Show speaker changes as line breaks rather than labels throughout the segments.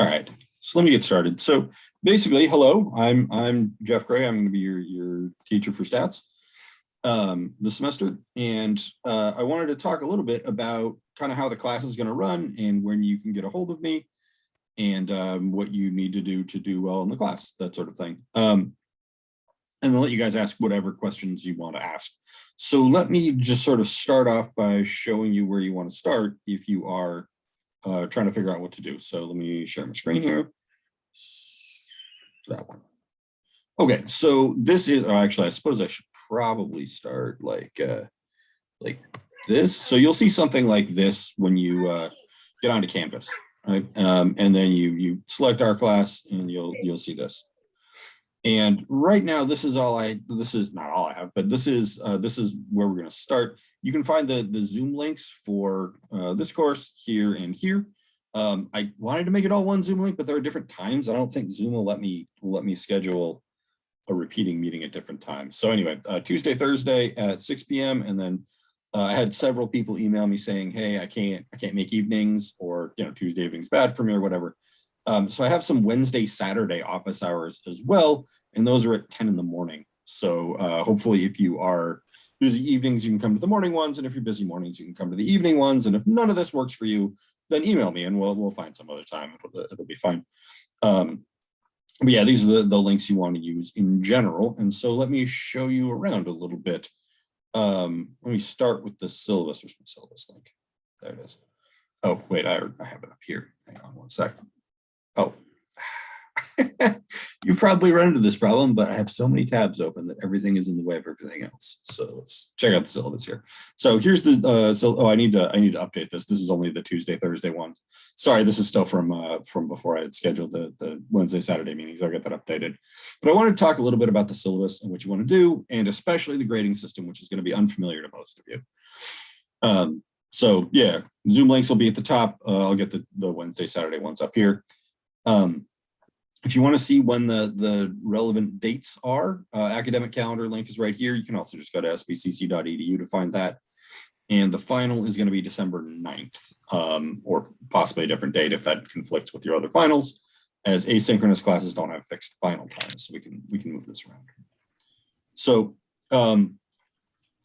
All right, so let me get started. So basically, hello, I'm Jeff Gray. I'm going to be your teacher for stats this semester, and I wanted to talk a little bit about kind of how the class is going to run and when you can get a hold of me, and what you need to do well in the class, that sort of thing. And then let you guys ask whatever questions you want to ask. So let me just sort of start off by showing you where you want to start if you are trying to figure out what to do. So let me share my screen here. That one. Okay, so this is, actually, I suppose I should probably start like this. So you'll see something like this when you get onto Canvas, right? And then you select our class, and you'll see this. And right now, this is not all I have, but this is where we're going to start. You can find the Zoom links for this course here and here. I wanted to make it all one Zoom link, but there are different times. I don't think Zoom will let me schedule a repeating meeting at different times. So anyway, Tuesday, Thursday at 6 p.m. And then I had several people email me saying, hey, I can't make evenings, or Tuesday evening's bad for me, or whatever. So I have some Wednesday, Saturday office hours as well, and those are at 10 in the morning. So hopefully if you are busy evenings, you can come to the morning ones, and if you're busy mornings, you can come to the evening ones. And if none of this works for you, then email me and we'll find some other time. It'll be fine. But yeah, these are the links you want to use in general. And so let me show you around a little bit. Let me start with the syllabus. Where's my syllabus link? There it is. Oh, wait, I have it up here. Hang on one second. Oh, you've probably run into this problem, but I have so many tabs open that everything is in the way of everything else. So let's check out the syllabus here. So here's the I need to update this. This is only the Tuesday, Thursday ones. Sorry, this is still from before I had scheduled the Wednesday, Saturday meetings. I'll get that updated. But I want to talk a little bit about the syllabus and what you want to do, and especially the grading system, which is going to be unfamiliar to most of you. So yeah, Zoom links will be at the top. I'll get the Wednesday, Saturday ones up here. If you want to see when the relevant dates are, academic calendar link is right here. You can also just go to sbcc.edu to find that. And the final is going to be December 9th, or possibly a different date if that conflicts with your other finals, as asynchronous classes don't have fixed final times. So we can move this around. So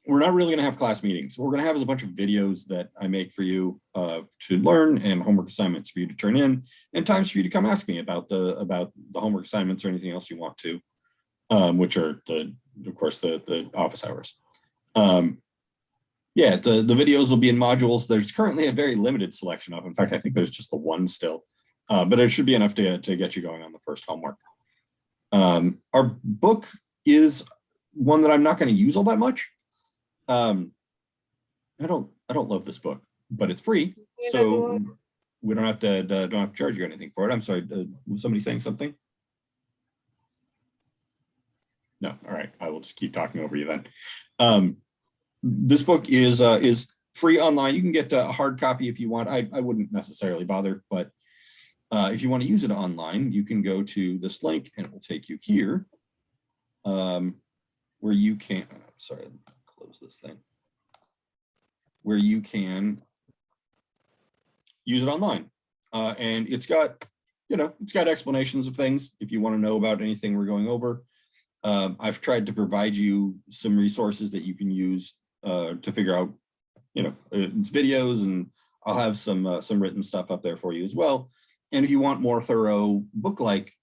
we're not really going to have class meetings. What we're going to have is a bunch of videos that I make for you to learn, and homework assignments for you to turn in, and times for you to come ask me about the homework assignments or anything else you want to, which are of course the office hours. Yeah, the videos will be in modules. There's currently a very limited selection of. In fact, I think there's just the one still, but it should be enough to get you going on the first homework. Our book is one that I'm not going to use all that much. I don't love this book, but it's free, so we don't have to charge you anything for it. I'm sorry, was somebody saying something? No, all right, I will just keep talking over you then. This book is free online. You can get a hard copy if you want. I wouldn't necessarily bother, but if you want to use it online, you can go to this link and it will take you here, where you can, sorry, close this thing, where you can use it online. And it's got, it's got explanations of things if you want to know about anything we're going over. I've tried to provide you some resources that you can use to figure out, it's videos, and I'll have some written stuff up there for you as well. And if you want more thorough book-like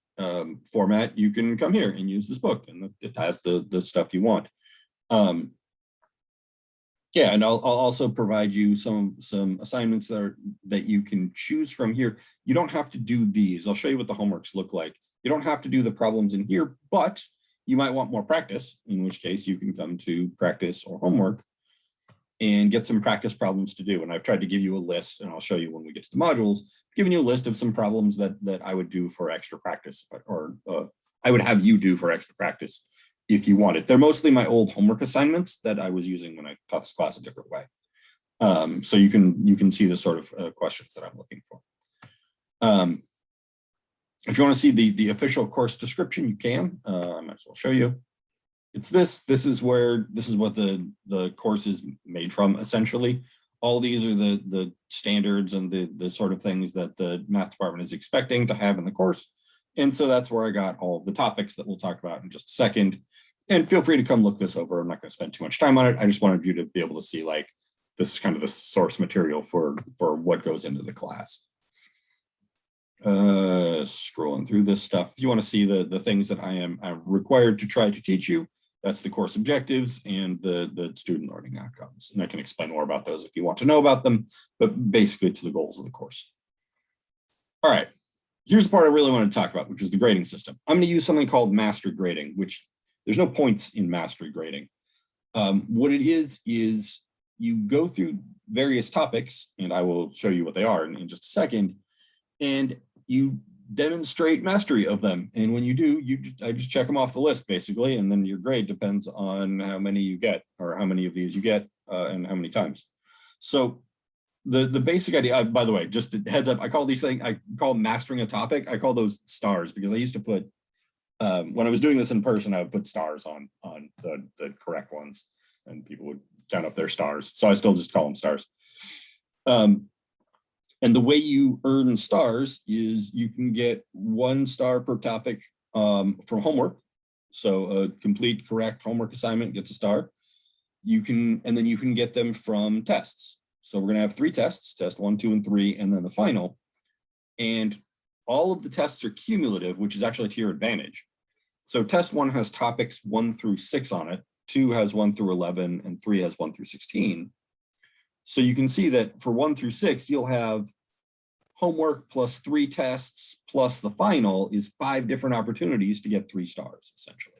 format, you can come here and use this book, and it has the stuff you want. Yeah, and I'll also provide you some assignments that you can choose from here. You don't have to do these. I'll show you what the homeworks look like. You don't have to do the problems in here, but you might want more practice, in which case you can come to practice or homework and get some practice problems to do. And I've tried to give you a list, and I'll show you when we get to the modules, giving you a list of some problems that I would do for extra practice, or I would have you do for extra practice if you want it. They're mostly my old homework assignments that I was using when I taught this class a different way. So you can see the sort of questions that I'm looking for. If you want to see the official course description, you can. I might as well show you. It's this. This is what the course is made from, essentially. all these are the standards and the sort of things that the math department is expecting to have in the course. And so that's where I got all the topics that we'll talk about in just a second. And feel free to come look this over. I'm not going to spend too much time on it. I just wanted you to be able to see like this is kind of the source material for what goes into the class. Scrolling through this stuff. If you want to see the things that I'm required to try to teach you, that's the course objectives and the student learning outcomes. And I can explain more about those if you want to know about them, but basically it's the goals of the course. All right, here's the part I really want to talk about, which is the grading system. I'm going to use something called mastery grading, which there's no points in mastery grading. What it is you go through various topics, and I will show you what they are in just a second, and you demonstrate mastery of them. And when you do, I just check them off the list basically, and then your grade depends on how many you get or how many of these you get and how many times. So the basic idea, by the way, just a heads up, I call these things, I call mastering a topic, I call those stars, because I used to put, when I was doing this in person, I would put stars on the correct ones and people would count up their stars. So I still just call them stars. And the way you earn stars is you can get 1 star per topic from homework. So a complete correct homework assignment gets a star. And then you can get them from tests. So we're going to have 3 tests, test 1, 2, and 3, and then the final. And all of the tests are cumulative, which is actually to your advantage. So test 1 has topics 1 through 6 on it, 2 has 1 through 11, and 3 has 1 through 16. So you can see that for 1 through 6, you'll have homework plus 3 tests plus the final is 5 different opportunities to get 3 stars, essentially.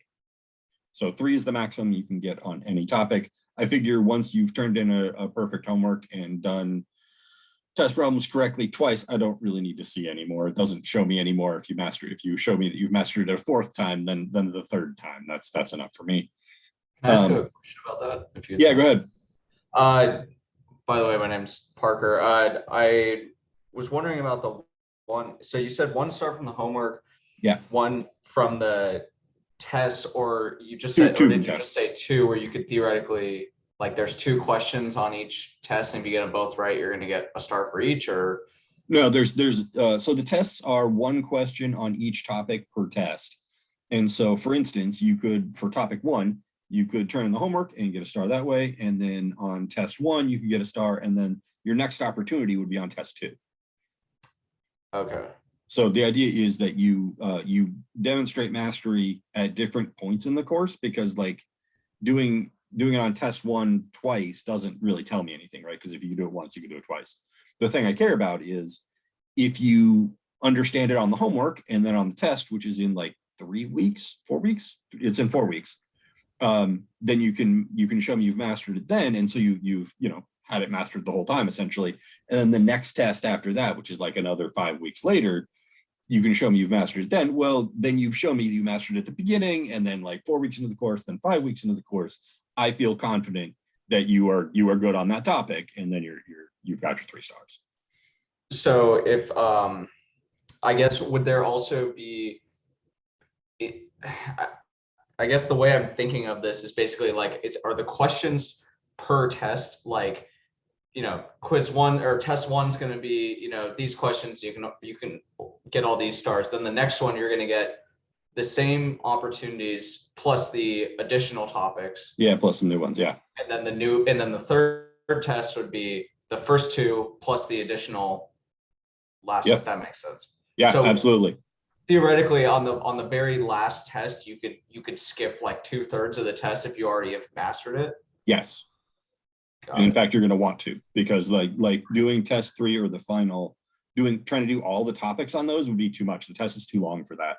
So 3 is the maximum you can get on any topic. I figure once you've turned in a perfect homework and done test problems correctly twice, I don't really need to see anymore. It doesn't show me anymore if you master it. If you show me that you've mastered it a 4th time, then the 3rd time, that's enough for me.
Can I ask a question about that?
Yeah, go ahead.
By the way, my name's Parker. I was wondering about the one. So you said 1 star from the homework.
Yeah.
1 from the tests, or you just
Two
said, or did you
tests.
just say 2, where you could theoretically, like, there's 2 questions on each test, and if you get them both right, you're going to get a star for each, or?
No, so the tests are 1 question on each topic per test. And so, for instance, you could, for topic 1, you could turn in the homework and get a star that way. And then on test 1, you could get a star. And then your next opportunity would be on test 2.
Okay.
So the idea is that you demonstrate mastery at different points in the course, because like doing it on test 1 twice doesn't really tell me anything, right? Because if you can do it once, you can do it twice. The thing I care about is if you understand it on the homework and then on the test, which is in like 3 weeks, 4 weeks, it's in 4 weeks. Then you can show me you've mastered it then, and so you've had it mastered the whole time essentially. And then the next test after that, which is like another 5 weeks later, you can show me you've mastered it then. Well, then you've shown me you mastered it at the beginning, and then like 4 weeks into the course, then 5 weeks into the course, I feel confident that you are good on that topic, and then you've got your 3 stars.
So if I guess would there also be? I guess the way I'm thinking of this is basically like, are the questions per test, like, quiz 1 or test 1 is going to be, these questions, you can get all these stars. Then the next one, you're going to get the same opportunities plus the additional topics.
Yeah, plus some new ones. Yeah.
And then the third test would be the first 2 plus the additional last. Yep. If that makes sense.
Yeah, so absolutely.
Theoretically, on the very last test, you could skip like 2/3 of the test if you already have mastered it.
Yes. And in fact, you're going to want to, because like doing test 3 or the final, trying to do all the topics on those would be too much. The test is too long for that.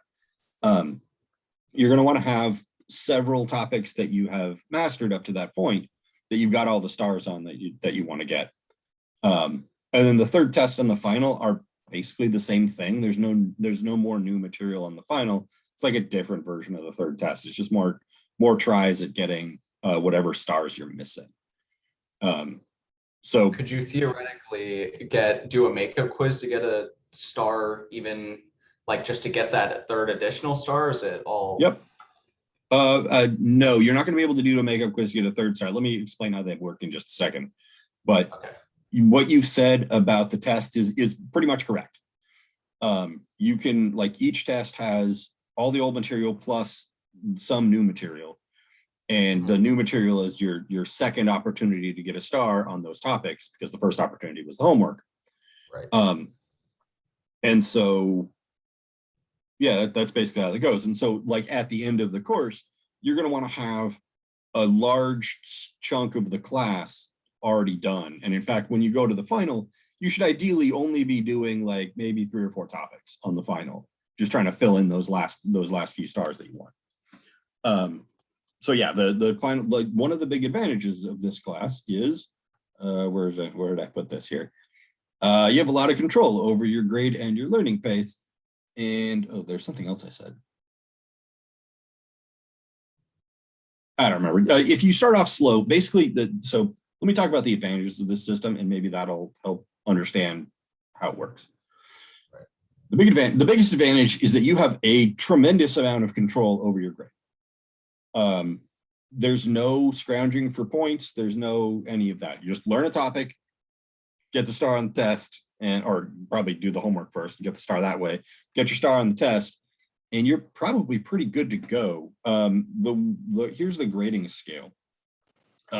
You're going to want to have several topics that you have mastered up to that point that you've got all the stars on that you want to get. And then the 3rd test and the final are basically the same thing. There's no more new material on the final. It's like a different version of the 3rd test. It's just more tries at getting whatever stars you're missing. So
could you theoretically do a makeup quiz to get a star, even like just to get that 3rd additional star? Is it all?
Yep. No, you're not going to be able to do a makeup quiz to get a 3rd star. Let me explain how they work in just a second. But okay. what you've said about the test is pretty much correct. You can, like, each test has all the old material plus some new material. And the new material is your second opportunity to get a star on those topics, because the first opportunity was the homework.
Right.
And so, yeah, that's basically how it goes. And so, like, at the end of the course, you're going to want to have a large chunk of the class already done. And in fact, when you go to the final, you should ideally only be doing like maybe 3 or 4 topics on the final, just trying to fill in those last few stars that you want. So yeah, the final, like, one of the big advantages of this class is, where did I put this here? You have a lot of control over your grade and your learning pace. And oh, there's something else I said. I don't remember. If you start off slow, basically, so let me talk about the advantages of this system, and maybe that'll help understand how it works.
Right.
The biggest advantage is that you have a tremendous amount of control over your grade. There's no scrounging for points. There's no any of that. You just learn a topic, get the star on the test, or probably do the homework first and get the star that way. Get your star on the test, and you're probably pretty good to go. Here's the grading scale.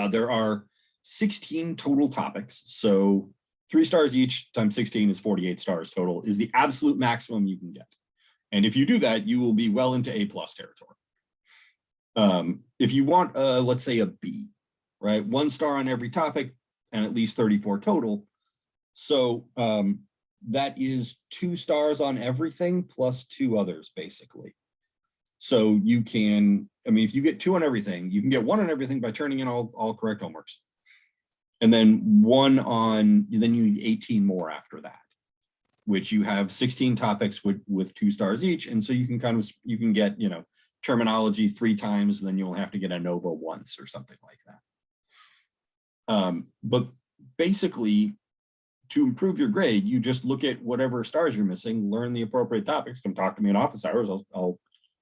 There are 16 total topics. So 3 stars each times 16 is 48 stars total, is the absolute maximum you can get. And if you do that, you will be well into A+ territory. If you want, let's say, a B, right? 1 star on every topic and at least 34 total. So that is 2 stars on everything plus 2 others, basically. So you can, I mean, if you get 2 on everything, you can get 1 on everything by turning in all correct homeworks. And then 1 on, then you need 18 more after that, which you have 16 topics with 2 stars each. And so you can you can get, terminology 3 times, and then you'll have to get ANOVA once or something like that. But basically, to improve your grade, you just look at whatever stars you're missing, learn the appropriate topics, come talk to me in office hours. I'll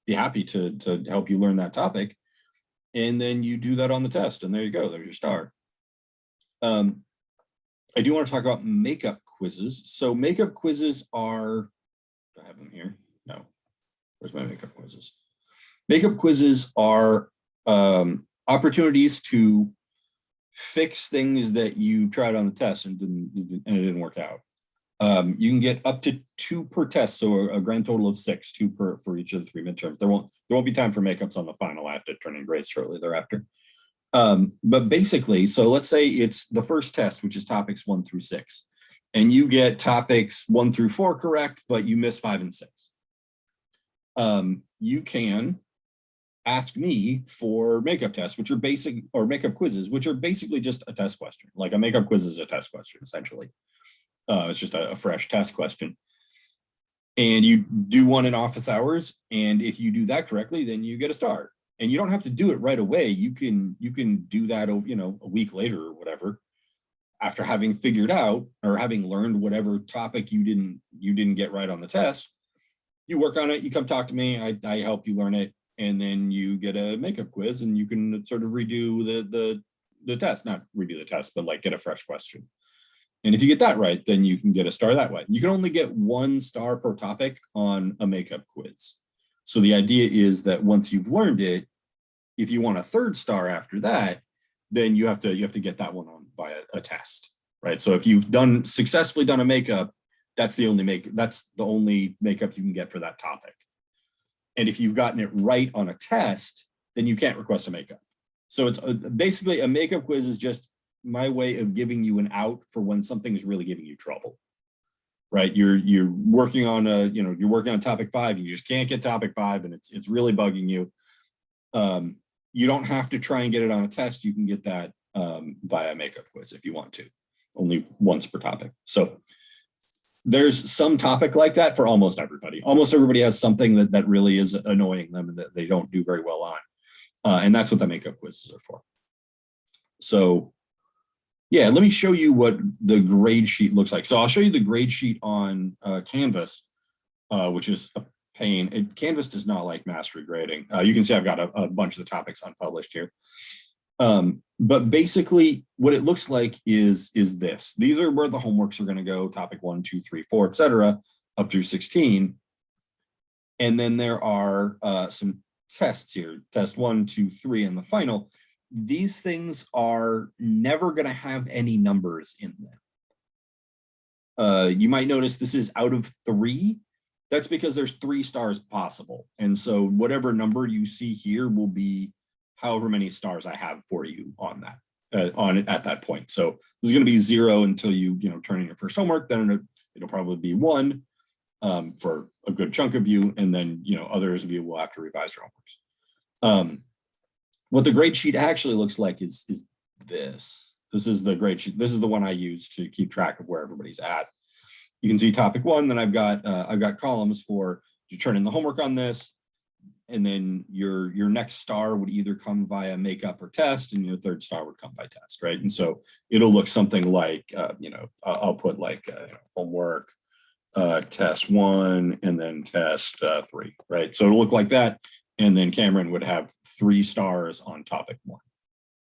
be happy to help you learn that topic. And then you do that on the test, and there you go, there's your star. I do want to talk about makeup quizzes. So makeup quizzes are, do I have them here? No, where's my makeup quizzes? Makeup quizzes are opportunities to fix things that you tried on the test and it didn't work out. You can get up to 2 per test, so a grand total of 6, 2 for each of the 3 midterms. There won't be time for makeups on the final. I have to turn in grades shortly thereafter. But basically, so let's say it's the first test, which is topics 1 through 6, and you get topics 1 through 4 correct, but you miss 5 and 6. You can ask me for makeup tests, which are basic, or makeup quizzes, which are basically just a test question. Like a makeup quiz is a test question, essentially. It's just a fresh test question. And you do one in office hours. And if you do that correctly, then you get a star. And you don't have to do it right away. You can do that over, a week later or whatever, after having figured out or having learned whatever topic you didn't get right on the test. You work on it, you come talk to me, I help you learn it, and then you get a makeup quiz, and you can sort of redo the test, not redo the test, but like get a fresh question. And if you get that right, then you can get a star that way. You can only get 1 star per topic on a makeup quiz. So the idea is that once you've learned it, if you want a 3rd star after that, then you have to get that one on via a test, right? So if you've successfully done a makeup, that's the only makeup you can get for that topic. And if you've gotten it right on a test, then you can't request a makeup. So it's basically a makeup quiz is just my way of giving you an out for when something is really giving you trouble, right? You're working on you're working on topic 5, you just can't get topic 5, and it's really bugging you. You don't have to try and get it on a test. You can get that via makeup quiz if you want to, only once per topic. So there's some topic like that for almost everybody. Almost everybody has something that really is annoying them and that they don't do very well on. And that's what the makeup quizzes are for. So yeah, let me show you what the grade sheet looks like. So I'll show you the grade sheet on Canvas, which is a pain. Canvas does not like mastery grading. You can see I've got a bunch of the topics unpublished here. But basically what it looks like is this. These are where the homeworks are going to go, topic 1, 2, 3, 4, etc., up through 16. And then there are some tests here, test 1, 2, 3, and the final. These things are never going to have any numbers in them. You might notice this is out of 3. That's because there's 3 stars possible. And so whatever number you see here will be however many stars I have for you on that, on it at that point. So this is going to be 0 until you turn in your first homework. Then it'll probably be 1 for a good chunk of you. And then, others of you will have to revise your homeworks. What the grade sheet actually looks like is this. This is the grade sheet. This is the one I use to keep track of where everybody's at. You can see topic 1, then I've got columns for you turn in the homework on this, and then your next star would either come via makeup or test, and your third star would come by test, right? And so it'll look something like, I'll put like homework, test 1, and then test 3, right? So it'll look like that, and then Cameron would have 3 stars on topic 1.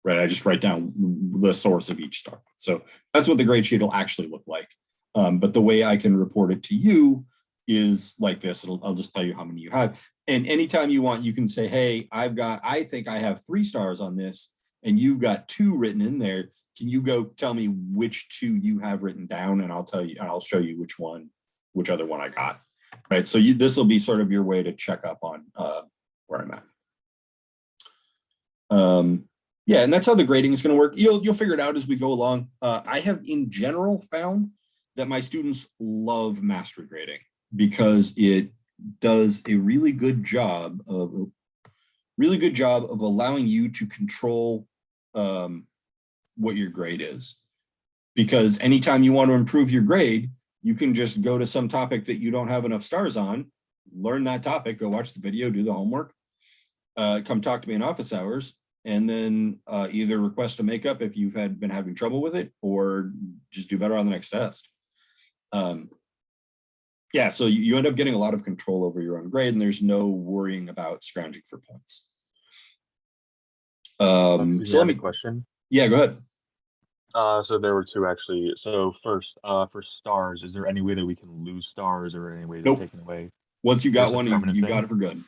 Right, I just write down the source of each star. So that's what the grade sheet will actually look like. But the way I can report it to you is like this. I'll just tell you how many you have. And anytime you want, you can say, hey, I think I have 3 stars on this, and you've got 2 written in there. Can you go tell me which 2 you have written down? And I'll tell you, and I'll show you which other one I got. Right. So this will be sort of your way to check up on where I'm at. Yeah, and that's how the grading is going to work. You'll figure it out as we go along. I have in general found that my students love mastery grading because it does a really good job of allowing you to control what your grade is. Because anytime you want to improve your grade, you can just go to some topic that you don't have enough stars on, learn that topic, go watch the video, do the homework, come talk to me in office hours, and then either request a makeup if you've been having trouble with it, or just do better on the next test. Yeah, so you end up getting a lot of control over your own grade, and there's no worrying about scrounging for points.
So let me question.
Yeah, go ahead.
So there were 2 actually. So first, for stars, is there any way that we can lose stars or any way to take it away?
Once you got one, you got it for good.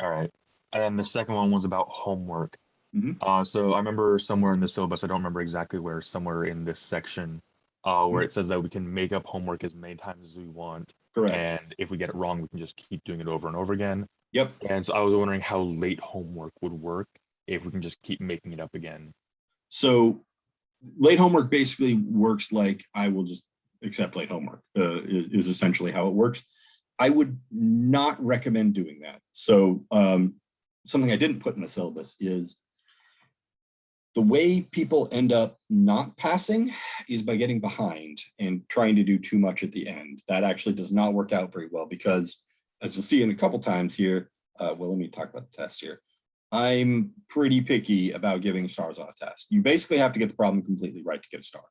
All right. And then the second one was about homework.
Mm-hmm.
So I remember somewhere in the syllabus, I don't remember exactly where, somewhere in this section, where it says that we can make up homework as many times as we want.
Correct.
And if we get it wrong, we can just keep doing it over and over again.
Yep.
And so I was wondering how late homework would work if we can just keep making it up again.
So late homework basically works like I will just accept late homework, is essentially how it works. I would not recommend doing that. So something I didn't put in the syllabus is the way people end up not passing is by getting behind and trying to do too much at the end. That actually does not work out very well because, as you'll see in a couple times here, well, let me talk about the test here. I'm pretty picky about giving stars on a test. You basically have to get the problem completely right to get a star.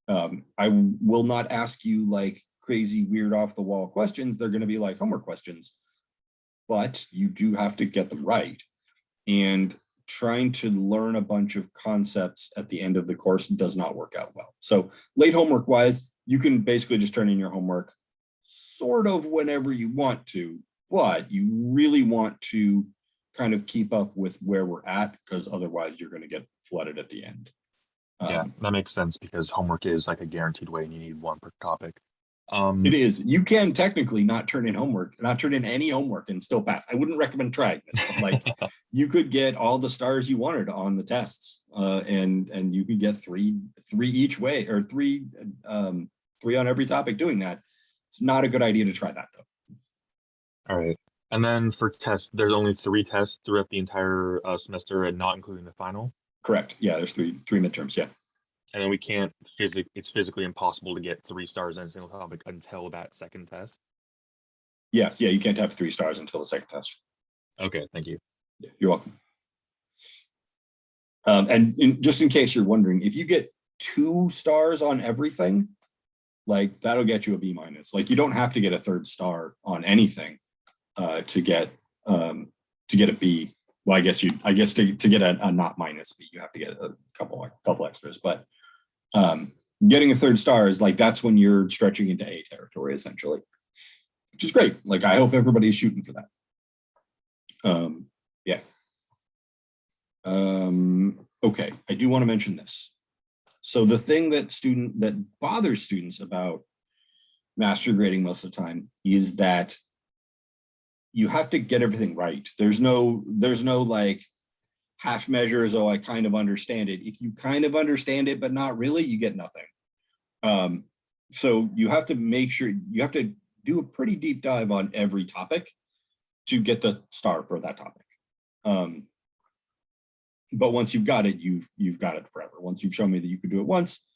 I will not ask you like crazy, weird, off the wall questions. They're going to be like homework questions, but you do have to get them right. And trying to learn a bunch of concepts at the end of the course does not work out well. So late homework wise, you can basically just turn in your homework sort of whenever you want to, but you really want to kind of keep up with where we're at, because otherwise you're going to get flooded at the end.
Yeah, that makes sense because homework is like a guaranteed way and you need 1 per topic.
It is. You can technically not turn in any homework and still pass. I wouldn't recommend trying this, but like you could get all the stars you wanted on the tests, and you could get three each way, or three on every topic doing that. It's not a good idea to try that though.
All right. And then for tests, there's only 3 tests throughout the entire semester, and not including the final?
Correct. Yeah, there's three midterms, yeah.
And then we can't it's physically impossible to get 3 stars in a single topic until that second test?
Yes, yeah, you can't have 3 stars until the second test.
Okay, thank you.
Yeah, you're welcome. Just in case you're wondering, if you get 2 stars on everything, like that'll get you a B-. Like you don't have to get a 3rd star on anything to get a B well, I guess to get a not minus B, you have to get a couple extras, but getting a 3rd star is like, that's when you're stretching into A territory essentially, which is great. Like, I hope everybody's shooting for that. Yeah. Okay, I do want to mention this. So the thing that bothers students about master grading most of the time is that you have to get everything right. There's no like half measures. Oh, I kind of understand it. If you kind of understand it, but not really, you get nothing. So you have to make sure you have to do a pretty deep dive on every topic to get the star for that topic. But once you've got it, you've got it forever. Once you've shown me that you can do it once,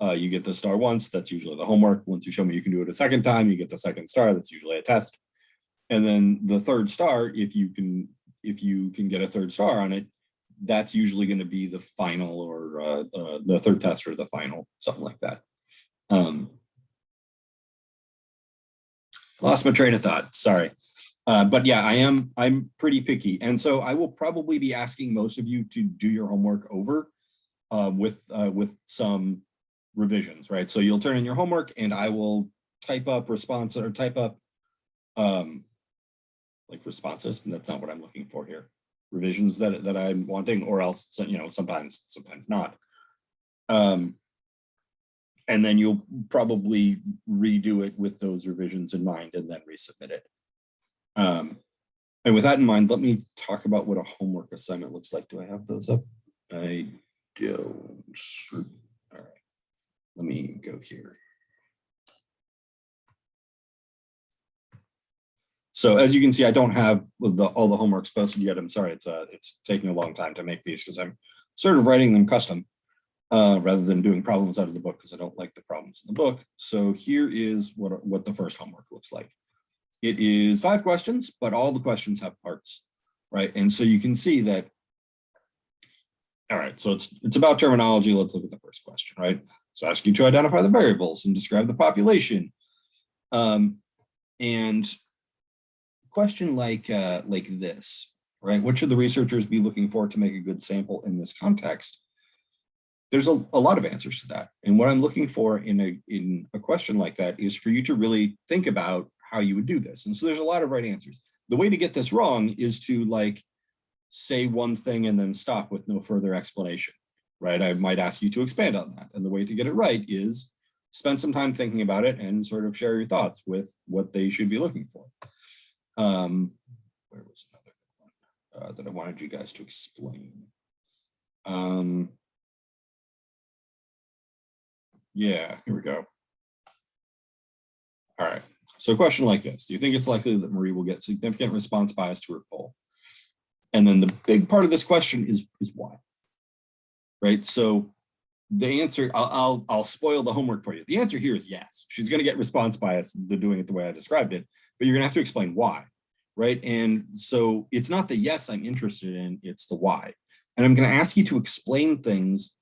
you get the star once. That's usually the homework. Once you show me you can do it a 2nd time, you get the 2nd star. That's usually a test. And then the 3rd star, if you can get a 3rd star on it, that's usually going to be the final, or the 3rd test, or the final, something like that. Lost my train of thought. Sorry. But yeah, I'm pretty picky. And so I will probably be asking most of you to do your homework over with some revisions, right? So you'll turn in your homework and I will type up response, or type up like responses, and that's not what I'm looking for here. Revisions that I'm wanting, or else, you know, sometimes not. And then you'll probably redo it with those revisions in mind and then resubmit it. And with that in mind, let me talk about what a homework assignment looks like. Do I have those up? I don't. All right, let me go here. So as you can see, I don't have all the homeworks posted yet. I'm sorry, it's taking a long time to make these because I'm sort of writing them custom rather than doing problems out of the book, because I don't like the problems in the book. So here is what the first homework looks like. It is 5 questions, but all the questions have parts, right? And so you can see that. All right, so it's about terminology. Let's look at the first question, right? So ask you to identify the variables and describe the population. And question like this, right? What should the researchers be looking for to make a good sample in this context? There's a lot of answers to that. And what I'm looking for in a question like that is for you to really think about how you would do this. And so there's a lot of right answers. The way to get this wrong is to like say one thing and then stop with no further explanation, right? I might ask you to expand on that. And the way to get it right is spend some time thinking about it and sort of share your thoughts with what they should be looking for. Where was another one that I wanted you guys to explain? Yeah, here we go. All right, so a question like this: do you think it's likely that Marie will get significant response bias to her poll? And then the big part of this question is why, right? So the answer, I'll spoil the homework for you. The answer here is yes. She's going to get response bias. They're doing it the way I described it, but you're going to have to explain why, right? And so it's not the yes I'm interested in, it's the why. And I'm going to ask you to explain things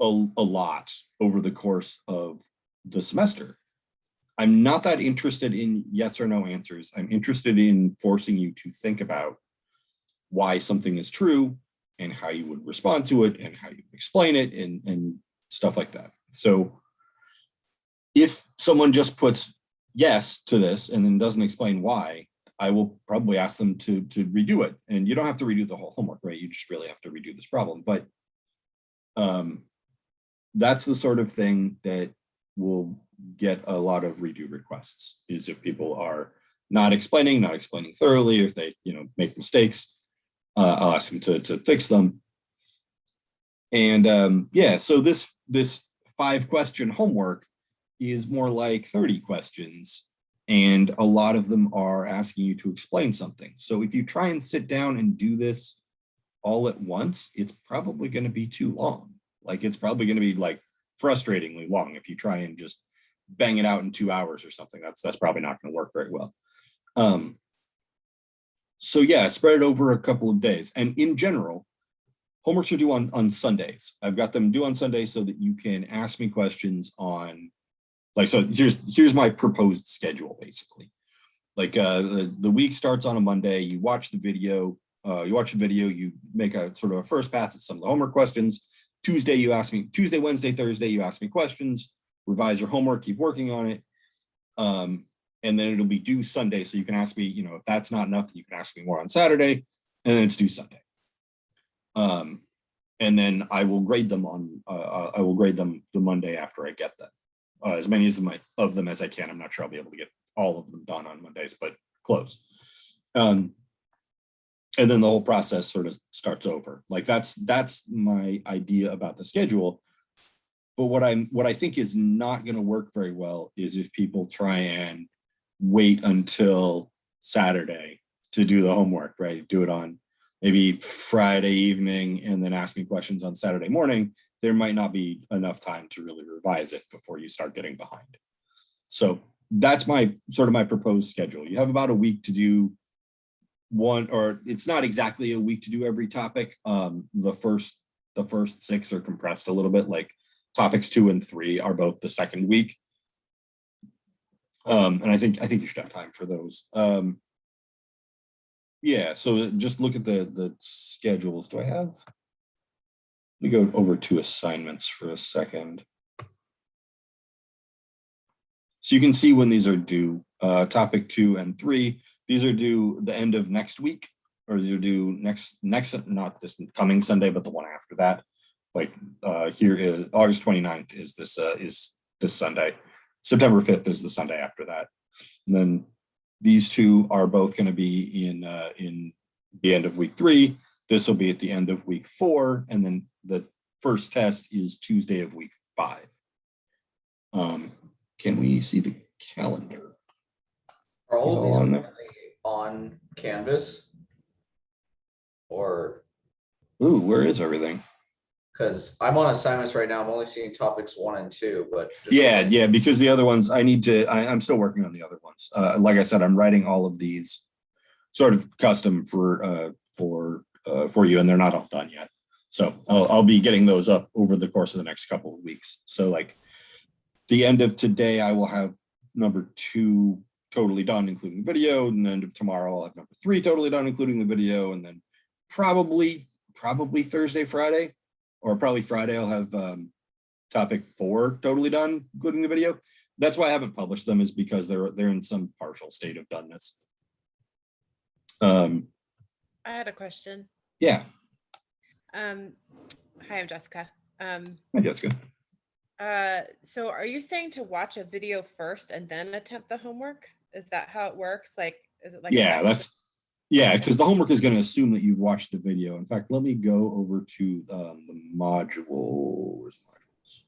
a lot over the course of the semester. I'm not that interested in yes or no answers. I'm interested in forcing you to think about why something is true and how you would respond to it and how you explain it and stuff like that. So if someone just puts yes to this and then doesn't explain why, I will probably ask them to redo it. And you don't have to redo the whole homework, right? You just really have to redo this problem. But that's the sort of thing that will get a lot of redo requests, is if people are not explaining thoroughly, if they make mistakes. I'll ask them to fix them. And yeah, so this 5-question homework is more like 30 questions, and a lot of them are asking you to explain something. So if you try and sit down and do this all at once, it's probably going to be too long. Like, it's probably going to be like frustratingly long if you try and just bang it out in 2 hours or something. That's probably not going to work very well. So yeah, spread it over a couple of days. And in general, homeworks are due on Sundays. I've got them due on Sundays so that you can ask me questions on, like, so here's my proposed schedule, basically. Like the week starts on a Monday, you watch the video, You watch the video, you make a sort of a first pass at some of the homework questions. Tuesday, Wednesday, Thursday, you ask me questions, revise your homework, keep working on it. And then it'll be due Sunday. So you can ask me, if that's not enough, you can ask me more on Saturday, and then it's due Sunday. And then I will grade them the Monday after I get them. As many of them as I can. I'm not sure I'll be able to get all of them done on Mondays, but close. And then the whole process sort of starts over. Like that's my idea about the schedule. But what I think is not going to work very well is if people try and wait until Saturday to do the homework, right? Do it on maybe Friday evening and then ask me questions on Saturday morning. There might not be enough time to really revise it before you start getting behind. So that's my proposed schedule. You have about a week to do one, or it's not exactly a week to do every topic. The first 6 are compressed a little bit, like topics 2 and 3 are both the second week. And I think you should have time for those. Yeah, so just look at the schedules. Do I have? Let me go over to assignments for a second. So you can see when these are due. Topic 2 and 3, these are due the end of next week, or these are due next, not this coming Sunday, but the one after that. Like here is August 29th is this Sunday. September 5th is the Sunday after that. And then these 2 are both going to be in the end of week 3. This will be at the end of week 4, and then the first test is Tuesday of week 5. Can we see the calendar?
Are all of these
on
currently on Canvas? Or
Ooh, where is everything?
because I'm on assignments right now, I'm only seeing topics 1 and 2, but
Yeah, because the other ones I'm still working on the other ones. Like I said, I'm writing all of these sort of custom for you, and they're not all done yet. So I'll be getting those up over the course of the next couple of weeks. So like the end of today, I will have number 2 totally done, including the video, and the end of tomorrow, I'll have number 3 totally done, including the video, and then probably Thursday, Friday, or probably Friday, I'll have topic 4 totally done, including the video. That's why I haven't published them, is because they're in some partial state of doneness.
I had a question.
Yeah.
Hi, I'm Jessica.
Hi, Jessica.
So are you saying to watch a video first and then attempt the homework? Is that how it works? Like, is it like?
Yeah, because the homework is going to assume that you've watched the video. In fact, let me go over to the module. Where's modules?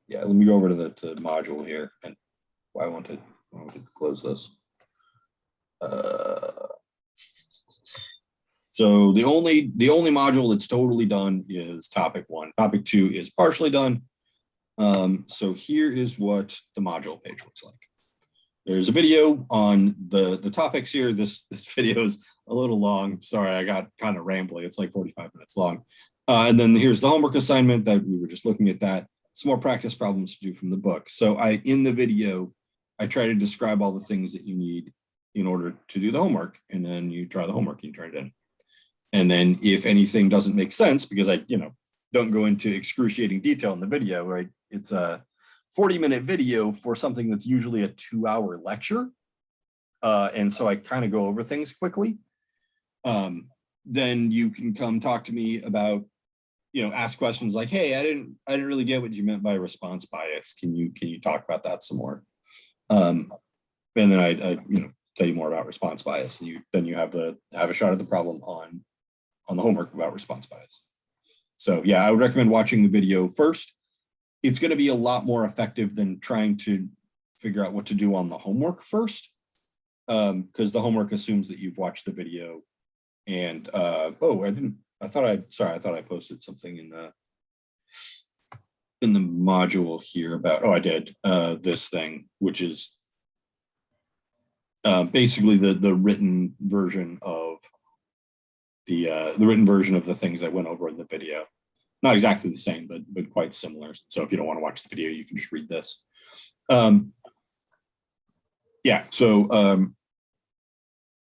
Yeah, let me go over to the module here, and I want to close this. So the only module that's totally done is topic 1. Topic 2 is partially done. So here is what the module page looks like. There's a video on the topics here. This video is a little long. Sorry, I got kind of rambly. It's like 45 minutes long. And then here's the homework assignment that we were just looking at that. Some more practice problems to do from the book. So in the video, I try to describe all the things that you need in order to do the homework. And then you try the homework and you turn it in. And then if anything doesn't make sense, because I don't go into excruciating detail in the video, right? It's a 40-minute video for something that's usually a 2-hour lecture. And so I kind of go over things quickly. Then you can come talk to me about, ask questions like, hey, I didn't really get what you meant by response bias. Can you talk about that some more? And then I tell you more about response bias, and then you have a shot at the problem on the homework about response bias. So yeah, I would recommend watching the video first. It's going to be a lot more effective than trying to figure out what to do on the homework first, because the homework assumes that you've watched the video. And I thought I posted something in the module here about, I did this thing, which is basically the written version of the things I went over in the video. Not exactly the same, but quite similar. So if you don't want to watch the video, you can just read this. Yeah, so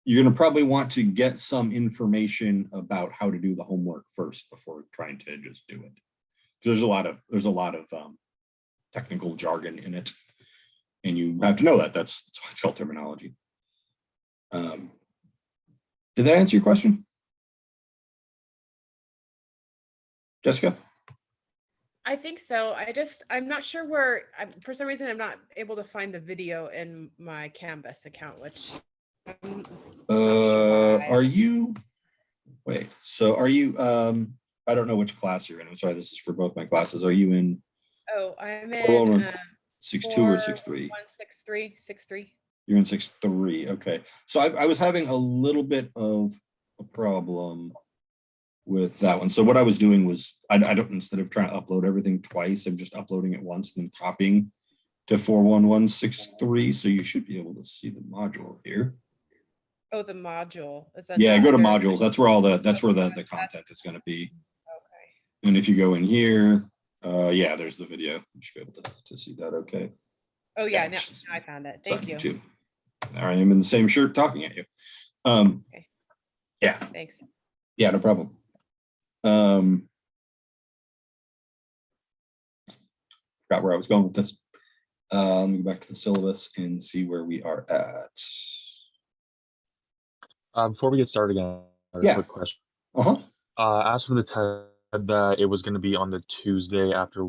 you're going to probably want to get some information about how to do the homework first before trying to just do it. There's a lot of technical jargon in it, and you have to know that. That's why it's called terminology. Did that answer your question, Jessica?
I think so. I'm not sure where, for some reason, I'm not able to find the video in my Canvas account, which I'm not sure why.
Are you, wait, so are you, I don't know which class you're in. I'm sorry, this is for both my classes. Are you in
Oh, I'm in
6.2 or 6.3?
6.3.
You're in 6.3, okay. So I was having a little bit of a problem with that one. So what I was doing was, I don't, instead of trying to upload everything twice, I'm just uploading it once and then copying to 41163. So you should be able to see the module here.
Oh, the module. Is that
Yeah, go to
where-
modules. That's where the content is going to be.
Okay.
And if you go in here, yeah, there's the video. You should be able to see that. Okay.
Oh yeah,
Yeah,
now I found it.
It's on
Thank you.
YouTube. All right, I'm in the same shirt talking at you.
Okay.
Yeah,
Thanks.
yeah, no problem. Forgot where I was going with this. Let me go back to the syllabus and see where we are at.
Before we get started again, I have
Yeah.
a quick question.
Uh-huh.
As for the test, that it was going to be on the Tuesday after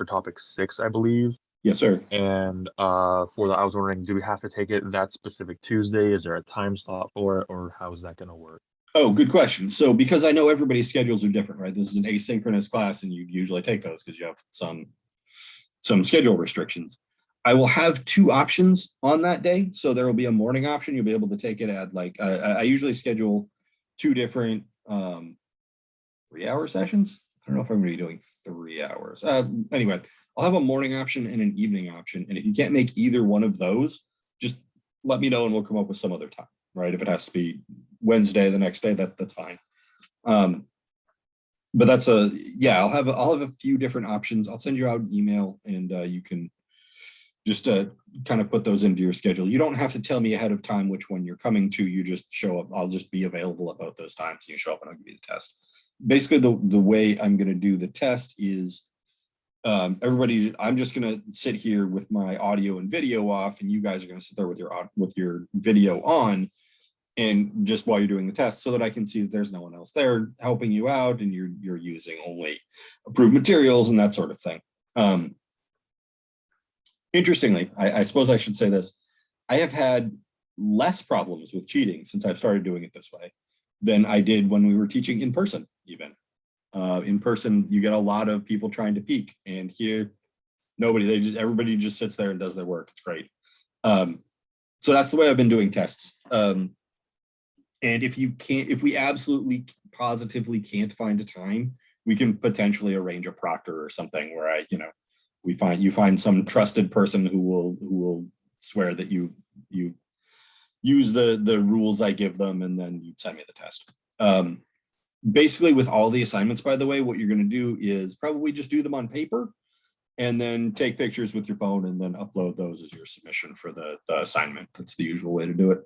topic 6, I believe.
Yes, sir.
And I was wondering, do we have to take it that specific Tuesday? Is there a time slot for it, or how is that going to work?
Oh, good question. So because I know everybody's schedules are different, right? This is an asynchronous class, and you usually take those because you have some schedule restrictions. I will have 2 options on that day. So there will be a morning option. You'll be able to take it at like, I usually schedule 2 different 3-hour sessions. I don't know if I'm going to be doing 3 hours. Anyway, I'll have a morning option and an evening option. And if you can't make either one of those, just let me know and we'll come up with some other time, right? If it has to be Wednesday, the next day, that's fine. But that's I'll have a few different options. I'll send you out an email and you can just kind of put those into your schedule. You don't have to tell me ahead of time which one you're coming to. You just show up. I'll just be available at both those times. You show up and I'll give you the test. Basically, the way I'm going to do the test is everybody, I'm just going to sit here with my audio and video off, and you guys are going to sit there with your video on, and just while you're doing the test, so that I can see that there's no one else there helping you out, and you're using only approved materials and that sort of thing. Interestingly, I suppose I should say this, I have had less problems with cheating since I've started doing it this way than I did when we were teaching in person. Even in person, you get a lot of people trying to peek, and here, everybody just sits there and does their work. It's great. So that's the way I've been doing tests. And if we absolutely positively can't find a time, we can potentially arrange a proctor or something where you find some trusted person who will swear that you use the rules I give them, and then you send me the test. Basically, with all the assignments, by the way, what you're going to do is probably just do them on paper and then take pictures with your phone and then upload those as your submission for the assignment. That's the usual way to do it.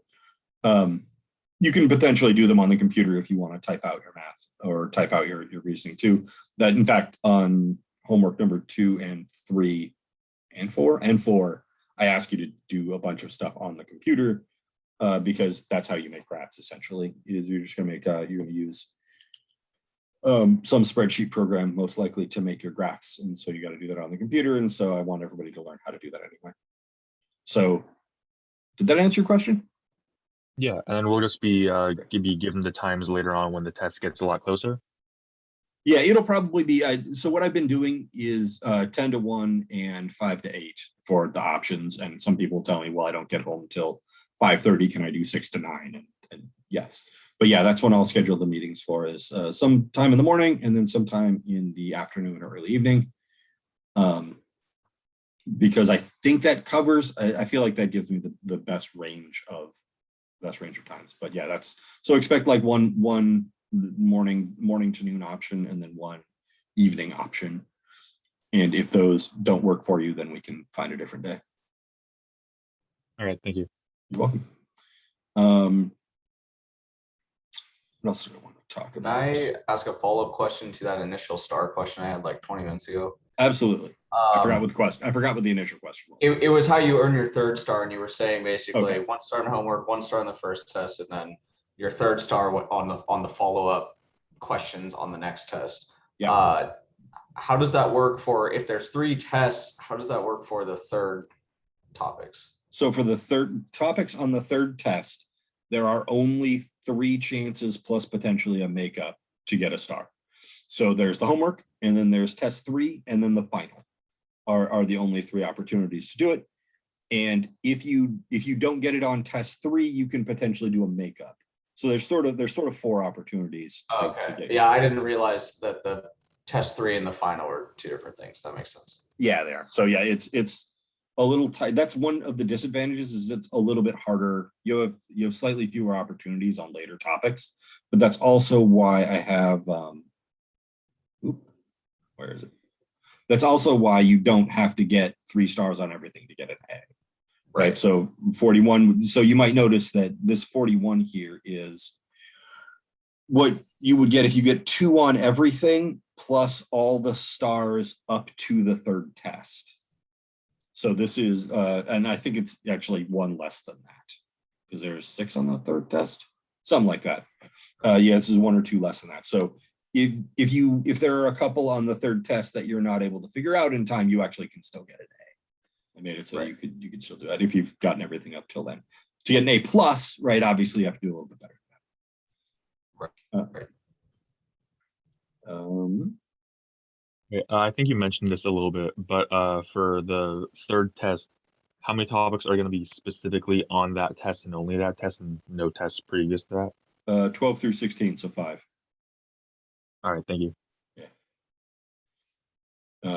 You can potentially do them on the computer if you want to type out your math or type out your reasoning too. That, in fact, on homework number 2 and 3 and 4, I ask you to do a bunch of stuff on the computer because that's how you make graphs. Essentially, you're just going to make you're going to use some spreadsheet program most likely to make your graphs, and so you got to do that on the computer. And so I want everybody to learn how to do that anyway. So, did that answer your question?
Yeah, and then we'll just be given the times later on when the test gets a lot closer.
Yeah, it'll probably be, so what I've been doing is 10 to 1 and 5 to 8 for the options. And some people tell me, well, I don't get home until 5:30. Can I do 6 to 9? And yes. But yeah, that's when I'll schedule the meetings for, is some time in the morning and then sometime in the afternoon or early evening. Because I think that covers, I feel like that gives me the best range of times. But yeah, so expect like one morning to noon option and then one evening option. And if those don't work for you, then we can find a different day.
All right, thank you.
You're welcome. What else do I want to talk
Can
about?
I ask a follow-up question to that initial star question I had like 20 minutes ago?
Absolutely. I forgot
Um,
what the question. I forgot what the initial question was.
it was how you earn your third star, and you were saying basically
Okay.
1 star in homework, 1 star on the first test, and then your third star on the follow-up questions on the next test.
Yeah.
How does that work for if there's 3 tests? How does that work for the third topics?
So for the third topics on the third test, there are only 3 chances plus potentially a makeup to get a star. So there's the homework, and then there's test 3, and then the final are the only 3 opportunities to do it. And if you don't get it on test 3, you can potentially do a makeup. So there's sort of 4 opportunities to get.
Yeah, I didn't realize that the test 3 and the final were 2 different things. That makes sense.
Yeah, they are. So yeah, it's a little tight. That's one of the disadvantages, is it's a little bit harder. You have slightly fewer opportunities on later topics, but that's also why I have where is it? That's also why you don't have to get 3 stars on everything to get an A. Right. So 41. So you might notice that this 41 here is what you would get if you get 2 on everything plus all the stars up to the third test. So this is, and I think it's actually 1 less than that, because there's 6 on the third test, something like that. Yeah, this is 1 or 2 less than that. So if there are a couple on the third test that you're not able to figure out in time, you actually can still get an A. I made it so you could still do that if you've gotten everything up till then. To get an A plus, right? Obviously, you have to do a little bit better than that.
I think you mentioned this a little bit, but for the third test, how many topics are going to be specifically on that test and only that test, and no tests previous to that?
12 through 16, so 5.
All right, thank you.
Yeah.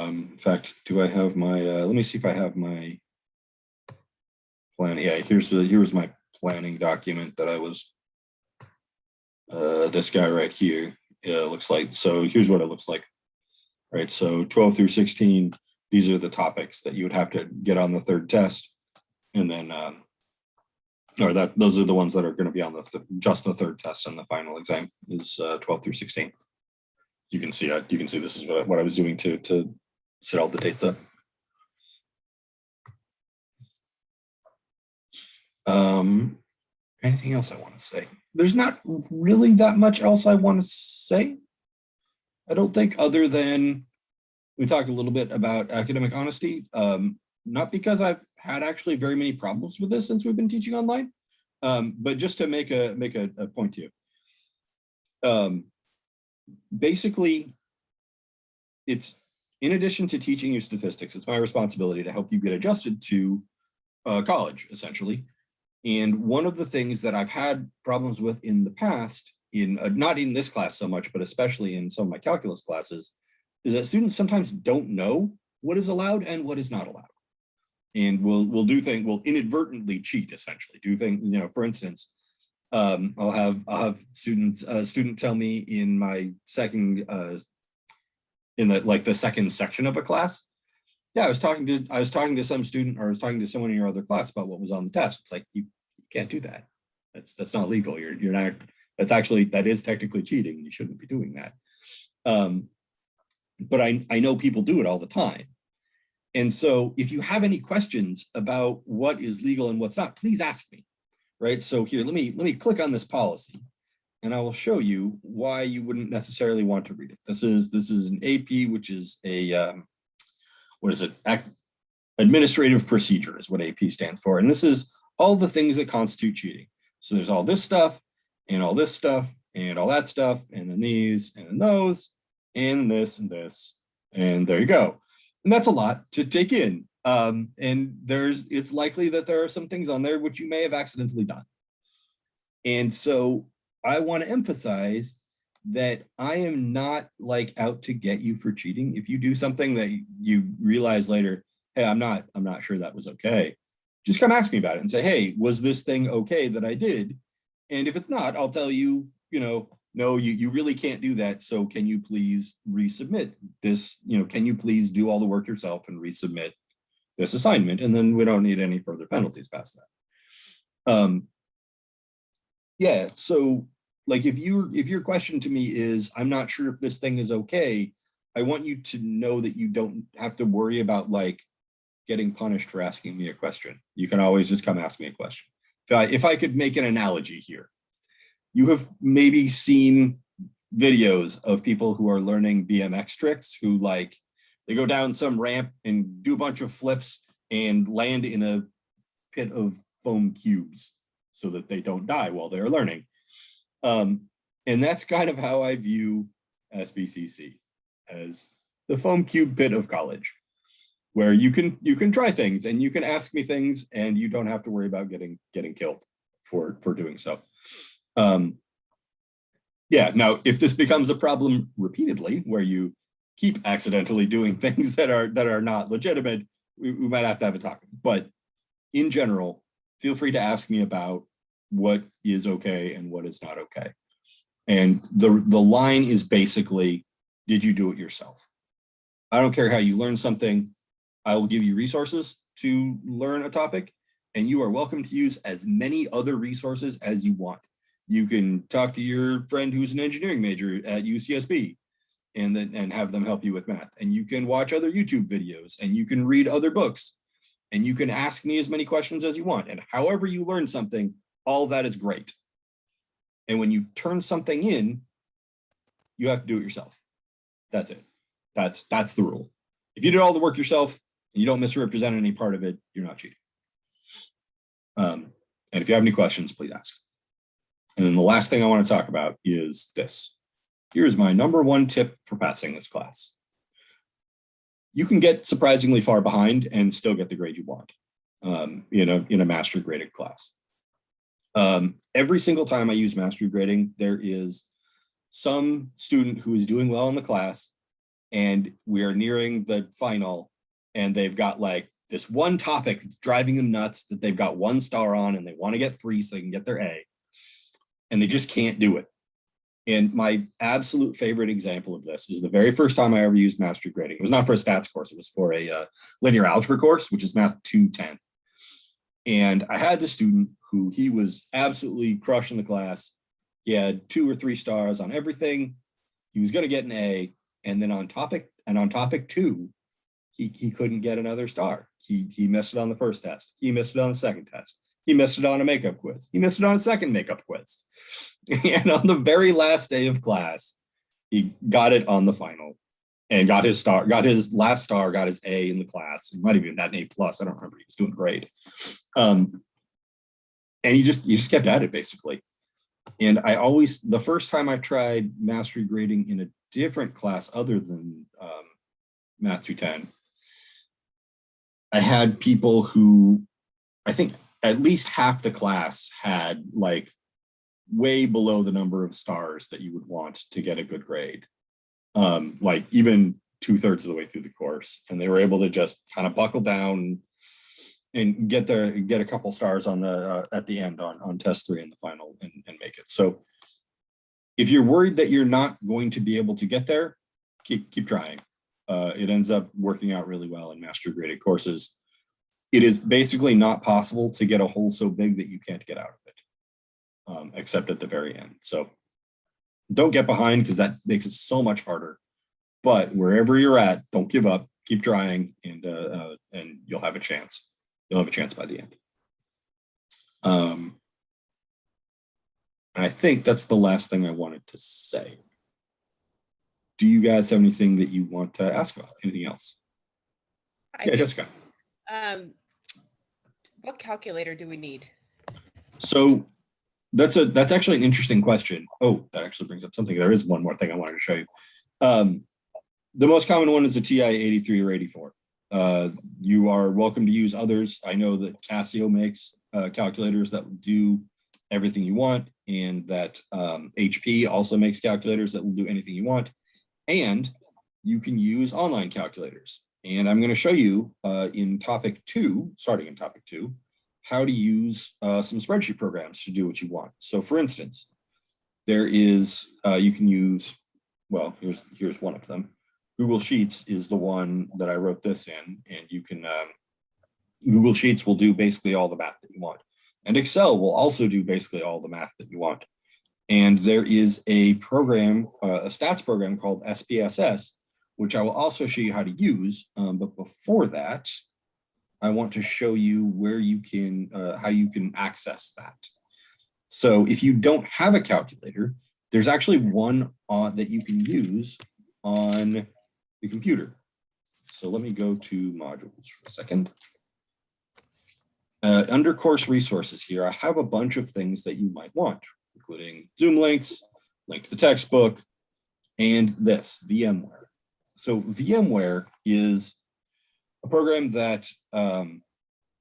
In fact, do I have my? Let me see if I have my plan. Yeah, here's my planning document that I was. This guy right here. Looks like. So here's what it looks like. Right. So 12 through 16. These are the topics that you would have to get on the third test, and then, those are the ones that are going to be on just the third test, and the final exam is 12 through 16. You can see this is what I was doing to set all the dates up. Anything else I want to say? There's not really that much else I want to say. I don't think, other than we talked a little bit about academic honesty. Not because I've had actually very many problems with this since we've been teaching online, but just to make a point to you. Basically, it's, in addition to teaching you statistics, it's my responsibility to help you get adjusted to college, essentially. And one of the things that I've had problems with in the past, not in this class so much, but especially in some of my calculus classes, is that students sometimes don't know what is allowed and what is not allowed. And we'll inadvertently cheat, essentially. Do things, for instance, I'll have student tell me in my second, in the second section of a class, yeah, I was talking to some student, or I was talking to someone in your other class about what was on the test. It's like, you can't do that. That's not legal. You're not. That is technically cheating. You shouldn't be doing that. But I know people do it all the time. And so if you have any questions about what is legal and what's not, please ask me. Right. So here, let me click on this policy, and I will show you why you wouldn't necessarily want to read it. This is an AP, which is a what is it? Administrative procedure is what AP stands for. And this is all the things that constitute cheating. So there's all this stuff and all this stuff and all that stuff, and then these and then those and this and this. And there you go. And that's a lot to take in. And it's likely that there are some things on there which you may have accidentally done. And so I want to emphasize that I am not out to get you for cheating. If you do something that you realize later, hey, I'm not sure that was okay, just come ask me about it and say, hey, was this thing okay that I did? And if it's not, I'll tell you, no, you really can't do that. So can you please resubmit this? Can you please do all the work yourself and resubmit this assignment? And then we don't need any further penalties past that. Yeah, so like if your question to me is, I'm not sure if this thing is okay, I want you to know that you don't have to worry about like getting punished for asking me a question. You can always just come ask me a question. If I could make an analogy here, you have maybe seen videos of people who are learning BMX tricks who like, they go down some ramp and do a bunch of flips and land in a pit of foam cubes so that they don't die while they're learning. And that's kind of how I view SBCC, as the foam cube pit of college, where you can try things and you can ask me things and you don't have to worry about getting killed for doing so. Yeah, now if this becomes a problem repeatedly, where you keep accidentally doing things that are not legitimate, we might have to have a talk. But in general, feel free to ask me about what is okay and what is not okay. And the line is basically, did you do it yourself? I don't care how you learn something. I will give you resources to learn a topic, and you are welcome to use as many other resources as you want. You can talk to your friend who's an engineering major at UCSB and have them help you with math. And you can watch other YouTube videos, and you can read other books, and you can ask me as many questions as you want. And however you learn something, all that is great. And when you turn something in, you have to do it yourself. That's it. That's the rule. If you did all the work yourself and you don't misrepresent any part of it, you're not cheating. And if you have any questions, please ask. And then the last thing I want to talk about is this. Here's my #1 tip for passing this class. You can get surprisingly far behind and still get the grade you want in a mastery graded class. Every single time I use mastery grading, there is some student who is doing well in the class, and we are nearing the final, and they've got like this one topic that's driving them nuts that they've got 1 star on, and they want to get 3 so they can get their A, and they just can't do it. And my absolute favorite example of this is the very first time I ever used mastery grading. It was not for a stats course, it was for a linear algebra course, which is Math 210. And I had the student who he was absolutely crushing the class. He had 2 or 3 stars on everything. He was going to get an A. And then on topic 2, he couldn't get another star. He missed it on the first test. He missed it on the second test. He missed it on a makeup quiz. He missed it on a second makeup quiz. And on the very last day of class, he got it on the final and got his star, got his last star, got his A in the class. He might have even had an A+. I don't remember. He was doing great. And he just kept at it, basically. And I always, the first time I tried mastery grading in a different class other than Math 210, I had people who, I think at least half the class had like way below the number of stars that you would want to get a good grade. Like even 2/3 of the way through the course. And they were able to just kind of buckle down and get a couple stars on the at the end on test 3 in the final and make it. So if you're worried that you're not going to be able to get there, keep trying. It ends up working out really well in mastery graded courses. It is basically not possible to get a hole so big that you can't get out of it, except at the very end. So don't get behind, because that makes it so much harder. But wherever you're at, don't give up. Keep trying, and you'll have a chance. You'll have a chance by the end. And I think that's the last thing I wanted to say. Do you guys have anything that you want to ask about? Anything else? Yeah, Jessica.
What calculator do we need?
So that's actually an interesting question. Oh, that actually brings up something. There is one more thing I wanted to show you. The most common one is the TI 83 or 84. You are welcome to use others. I know that Casio makes calculators that will do everything you want, and that HP also makes calculators that will do anything you want. And you can use online calculators. And I'm going to show you in topic 2, starting in topic 2, how to use some spreadsheet programs to do what you want. So for instance, there is, you can use, well, here's one of them. Google Sheets is the one that I wrote this in, and you can, Google Sheets will do basically all the math that you want. And Excel will also do basically all the math that you want. And there is a program, a stats program called SPSS, which I will also show you how to use. But before that, I want to show you where you can, how you can access that. So if you don't have a calculator, there's actually one that you can use on the computer. So let me go to modules for a second. Under course resources here, I have a bunch of things that you might want, including Zoom links, link to the textbook, and this, Vmware. So Vmware is a program that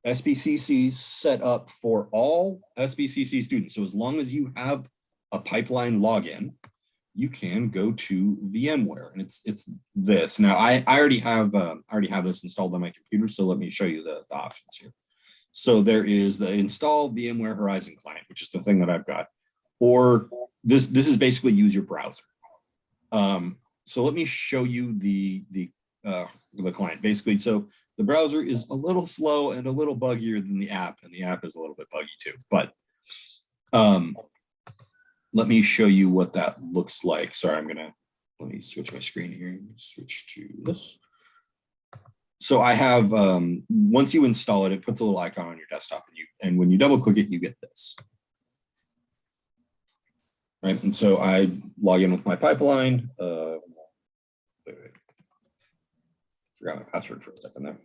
SBCCs set up for all SBCC students. So as long as you have a pipeline login, you can go to VMware, and it's this. Now I already have this installed on my computer, so let me show you the options here. So there is the install VMware Horizon client, which is the thing that I've got, or this is basically use your browser. So let me show you the client. Basically, so the browser is a little slow and a little buggier than the app, and the app is a little bit buggy too. But let me show you what that looks like. Sorry, let me switch my screen here and switch to this. So I have, once you install it, it puts a little icon on your desktop, and when you double click it, you get this. Right, and so I log in with my pipeline. Wait. Forgot my password for a second there.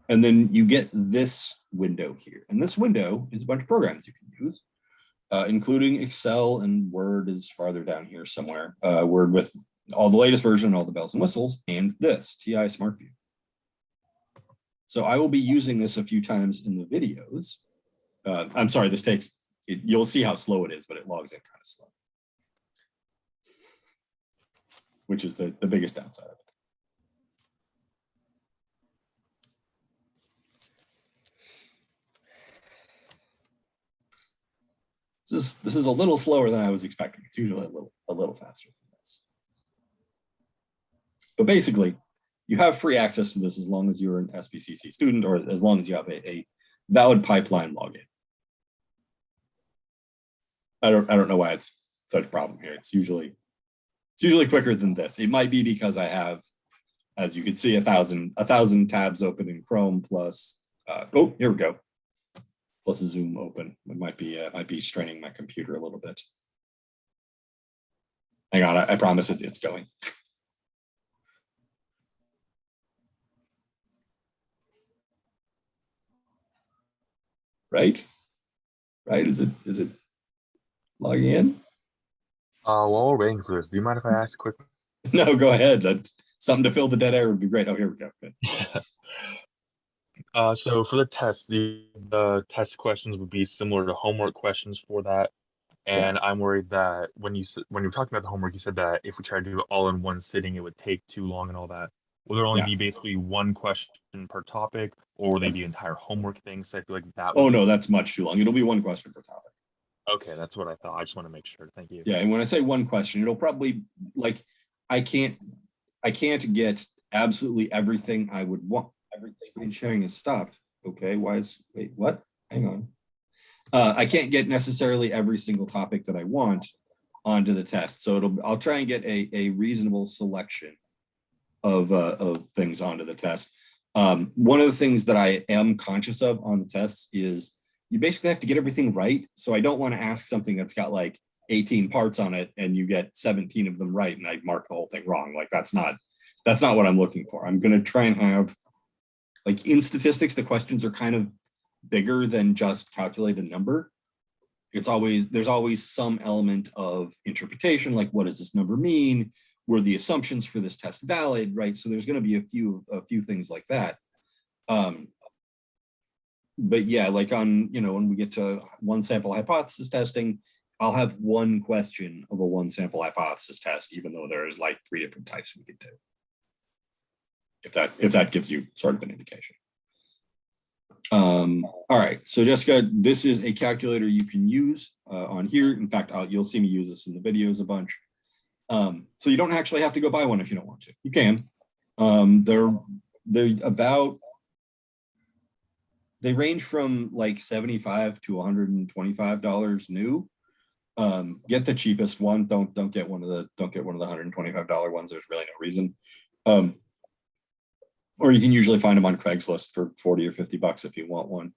And then you get this window here. And this window is a bunch of programs you can use, including Excel, and Word is farther down here somewhere. Word with all the latest version, all the bells and whistles, and this, TI SmartView. So I will be using this a few times in the videos. I'm sorry, this takes, you'll see how slow it is, but it logs in kind of slow, which is the biggest downside of it. This is a little slower than I was expecting. It's usually a little faster than this. But basically, you have free access to this as long as you're an SBCC student, or as long as you have a valid pipeline login. I don't know why it's such a problem here. It's usually quicker than this. It might be because I have, as you can see, a thousand tabs open in Chrome plus. Oh, here we go. Plus a Zoom open. It might be straining my computer a little bit. Hang on, I promise it's going. Right? Is it logging in?
While we're waiting for this, do you mind if I ask quick?
No, go ahead. That's something to fill the dead air would be great. Oh, here we go. Good.
So for the test, the test questions would be similar to homework questions for that. And
Yeah.
I'm worried that when you're talking about the homework, you said that if we try to do it all in one sitting, it would take too long and all that. Will there only be basically one question per topic, or will they be entire homework things? So I feel like that.
Oh no, that's much too long. It'll be one question per topic.
Okay, that's what I thought. I just want to make sure. Thank you.
Yeah, and when I say one question, it'll probably, like, I can't get absolutely everything I would want. Every screen sharing is stopped. Okay, wait, what? Hang on. I can't get necessarily every single topic that I want onto the test. So I'll try and get a reasonable selection of things onto the test. One of the things that I am conscious of on the tests is you basically have to get everything right. So I don't want to ask something that's got like 18 parts on it and you get 17 of them right and I mark the whole thing wrong. Like that's not what I'm looking for. I'm going to try and have, like, in statistics, the questions are kind of bigger than just calculate a number. There's always some element of interpretation, like what does this number mean? Were the assumptions for this test valid, right? So there's going to be a few things like that. But yeah, like on, when we get to one sample hypothesis testing, I'll have one question of a one sample hypothesis test, even though there's like 3 different types we could do. If that gives you sort of an indication. All right, so Jessica, this is a calculator you can use on here. In fact, you'll see me use this in the videos a bunch. So you don't actually have to go buy one if you don't want to. You can. They range from like $75 to $125 new. Get the cheapest one. Don't get one of the $125 ones. There's really no reason. Or you can usually find them on Craigslist for 40 or 50 bucks if you want one.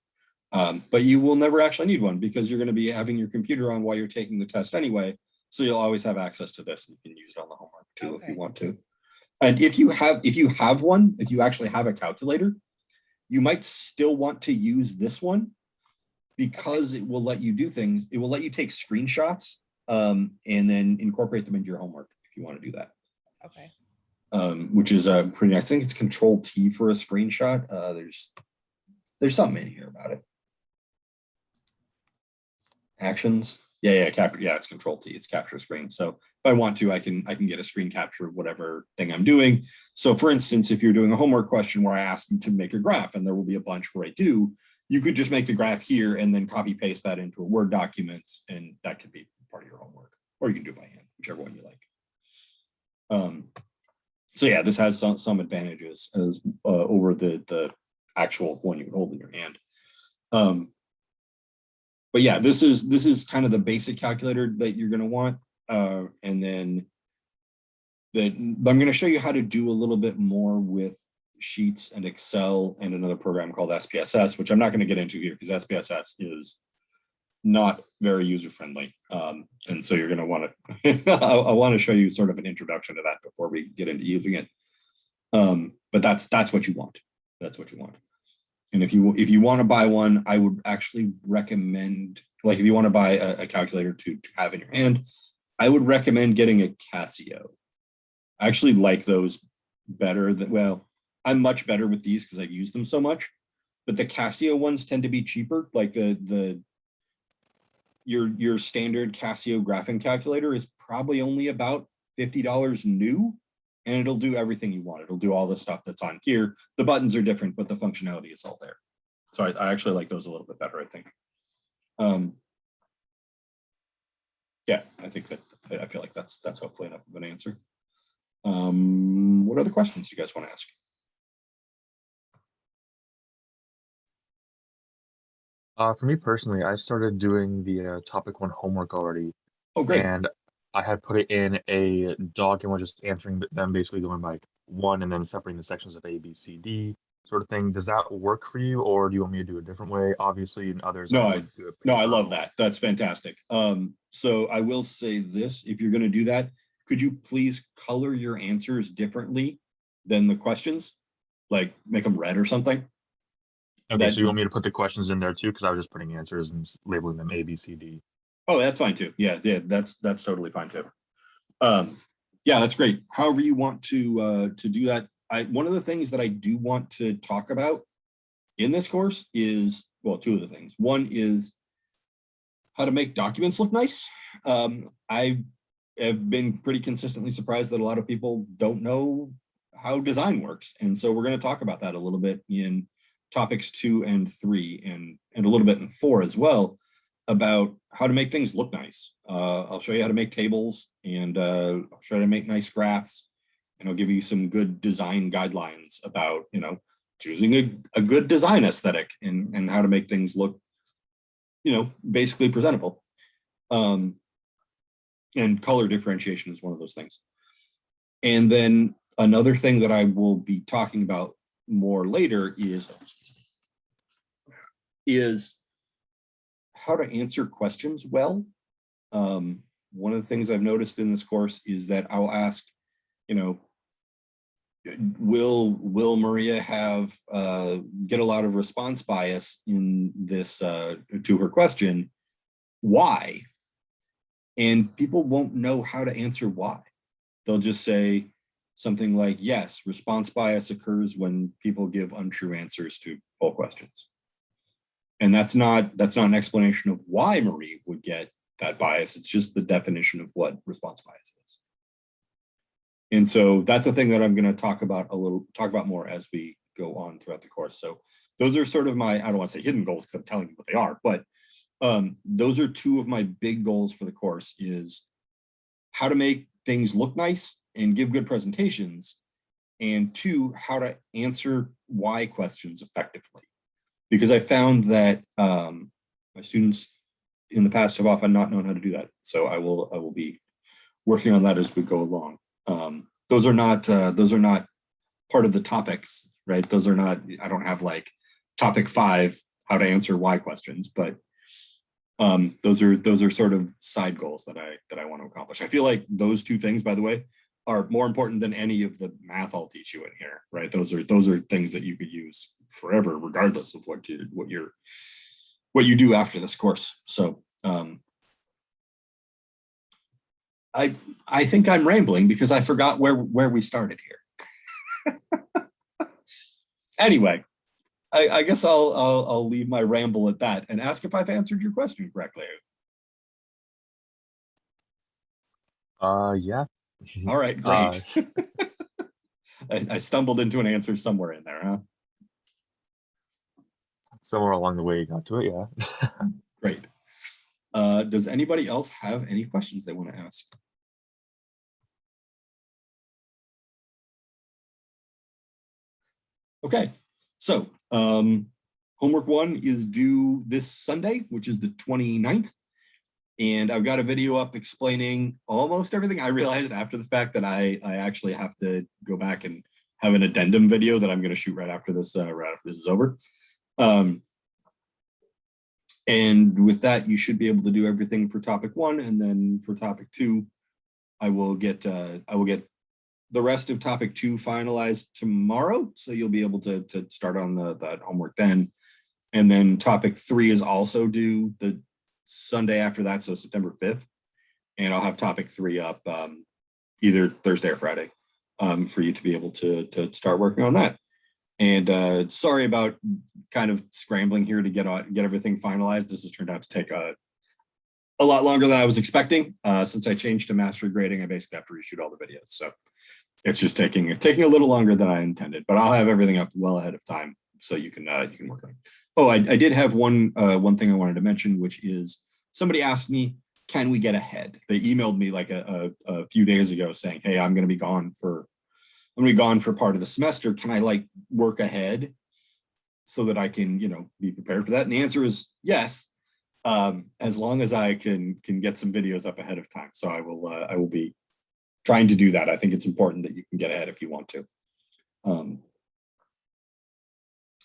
But you will never actually need one because you're going to be having your computer on while you're taking the test anyway. So you'll always have access to this. You can use it on the homework too if you want to. And if you have one, if you actually have a calculator, you might still want to use this one because it will let you do things. It will let you take screenshots and then incorporate them into your homework if you want to do that.
Okay.
Which is pretty nice. I think it's Control T for a screenshot. There's something in here about it. Actions. Yeah, capture. Yeah, it's Control T. It's capture screen. So if I want to, I can get a screen capture of whatever thing I'm doing. So for instance, if you're doing a homework question where I ask you to make a graph, and there will be a bunch where I do, you could just make the graph here and then copy paste that into a Word document, and that could be part of your homework. Or you can do it by hand, whichever one you like. So yeah, this has some advantages as over the actual one you would hold in your hand. But yeah, this is kind of the basic calculator that you're going to want. And then I'm going to show you how to do a little bit more with Sheets and Excel and another program called SPSS, which I'm not going to get into here because SPSS is not very user-friendly. And so you're going to want to, I want to show you sort of an introduction to that before we get into using it. But that's what you want. That's what you want. And if you want to buy one, I would actually recommend, like if you want to buy a calculator to have in your hand, I would recommend getting a Casio. I actually like those better than, well, I'm much better with these because I've used them so much, but the Casio ones tend to be cheaper. Like your standard Casio graphing calculator is probably only about $50 new, and it'll do everything you want. It'll do all the stuff that's on here. The buttons are different, but the functionality is all there. So I actually like those a little bit better, I think. Yeah, I think that I feel like that's hopefully enough of an answer. What other questions do you guys want to ask?
For me personally, I started doing the topic 1 homework already,
Oh, great.
and I had put it in a doc and was just answering them, basically going by one and then separating the sections of A, B, C, D sort of thing. Does that work for you, or do you want me to do it a different way? Obviously, in others,
No,
I would do it.
I love that. That's fantastic. So I will say this, if you're going to do that, could you please color your answers differently than the questions? Like make them red or something?
Okay, so you want me to put the questions in there too? Because I was just putting answers and labeling them A, B, C, D.
Oh, that's fine too. Yeah, that's totally fine too. Yeah, that's great. However you want to do that. One of the things that I do want to talk about in this course is, well, two of the things. One is how to make documents look nice. I have been pretty consistently surprised that a lot of people don't know how design works. And so we're going to talk about that a little bit in topics 2 and 3 and a little bit in 4 as well, about how to make things look nice. I'll show you how to make tables, and I'll show you how to make nice graphs, and I'll give you some good design guidelines about, choosing a good design aesthetic and how to make things look, basically presentable. And color differentiation is one of those things. And then another thing that I will be talking about more later is how to answer questions well. One of the things I've noticed in this course is that I'll ask, will Maria have get a lot of response bias in this to her question? Why? And people won't know how to answer why. They'll just say something like, yes, response bias occurs when people give untrue answers to poll questions. And that's not an explanation of why Marie would get that bias. It's just the definition of what response bias is. And so that's a thing that I'm going to talk about more as we go on throughout the course. So those are sort of my, I don't want to say hidden goals because I'm telling you what they are, but those are two of my big goals for the course: is how to make things look nice and give good presentations, and 2, how to answer why questions effectively. Because I found that my students in the past have often not known how to do that. So I will be working on that as we go along. Those are not part of the topics, right? Those are not, I don't have like topic 5, how to answer why questions, but those are sort of side goals that I want to accomplish. I feel like those 2 things, by the way, are more important than any of the math I'll teach you in here, right? Those are things that you could use forever, regardless of what you do after this course. So I think I'm rambling because I forgot where we started here. Anyway, I guess I'll leave my ramble at that and ask if I've answered your question correctly.
Yeah.
All right, great. I stumbled into an answer somewhere in there, huh?
Somewhere along the way you got to it, yeah.
Great. Does anybody else have any questions they want to ask? Okay, so homework 1 is due this Sunday, which is the 29th. And I've got a video up explaining almost everything. I realized after the fact that I actually have to go back and have an addendum video that I'm going to shoot right after this is over. And with that, you should be able to do everything for topic 1, and then for topic 2, I will get the rest of topic 2 finalized tomorrow, so you'll be able to start on that homework then. And then topic 3 is also due the Sunday after that, so September 5th, and I'll have topic 3 up either Thursday or Friday for you to be able to start working on that. And sorry about kind of scrambling here to get everything finalized. This has turned out to take a lot longer than I was expecting. Since I changed to mastery grading, I basically have to reshoot all the videos, so it's just taking a little longer than I intended. But I'll have everything up well ahead of time, so you can work on it. Oh, I did have one thing I wanted to mention, which is somebody asked me, can we get ahead? They emailed me like a few days ago saying, hey, I'm going to be gone for part of the semester. Can I like work ahead so that I can, be prepared for that? And the answer is yes, as long as I can get some videos up ahead of time. So I will be trying to do that. I think it's important that you can get ahead if you want to. And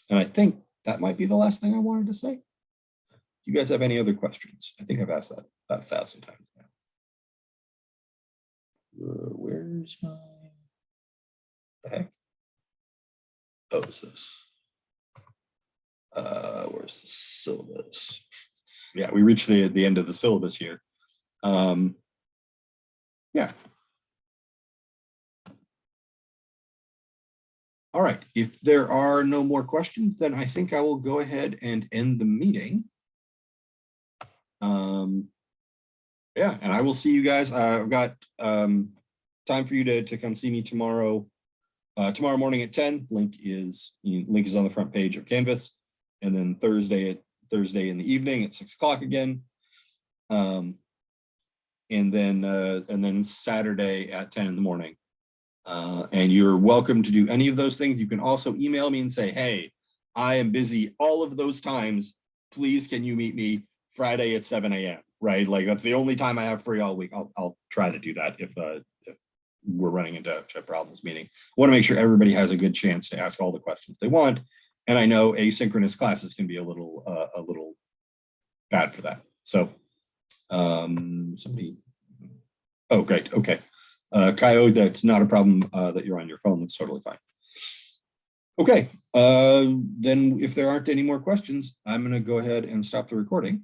I think that might be the last thing I wanted to say. Do you guys have any other questions? I think I've asked that about 1,000 times now. Where's my... the heck? Oh, is this? Where's the syllabus? Yeah, we reached the end of the syllabus here. Yeah. All right, if there are no more questions, then I think I will go ahead and end the meeting. Yeah, and I will see you guys. I've got time for you to come see me tomorrow. Tomorrow morning at 10. Link is on the front page of Canvas, and then Thursday in the evening at 6 o'clock again, and then Saturday at 10 in the morning. And you're welcome to do any of those things. You can also email me and say, hey, I am busy all of those times. Please, can you meet me Friday at 7 a.m. Right? Like that's the only time I have free all week. I'll try to do that if we're running into problems. Meaning, I want to make sure everybody has a good chance to ask all the questions they want. And I know asynchronous classes can be a little bad for that. So somebody, oh great, okay. Kyo, that's not a problem that you're on your phone. That's totally fine. Okay, then if there aren't any more questions, I'm going to go ahead and stop the recording.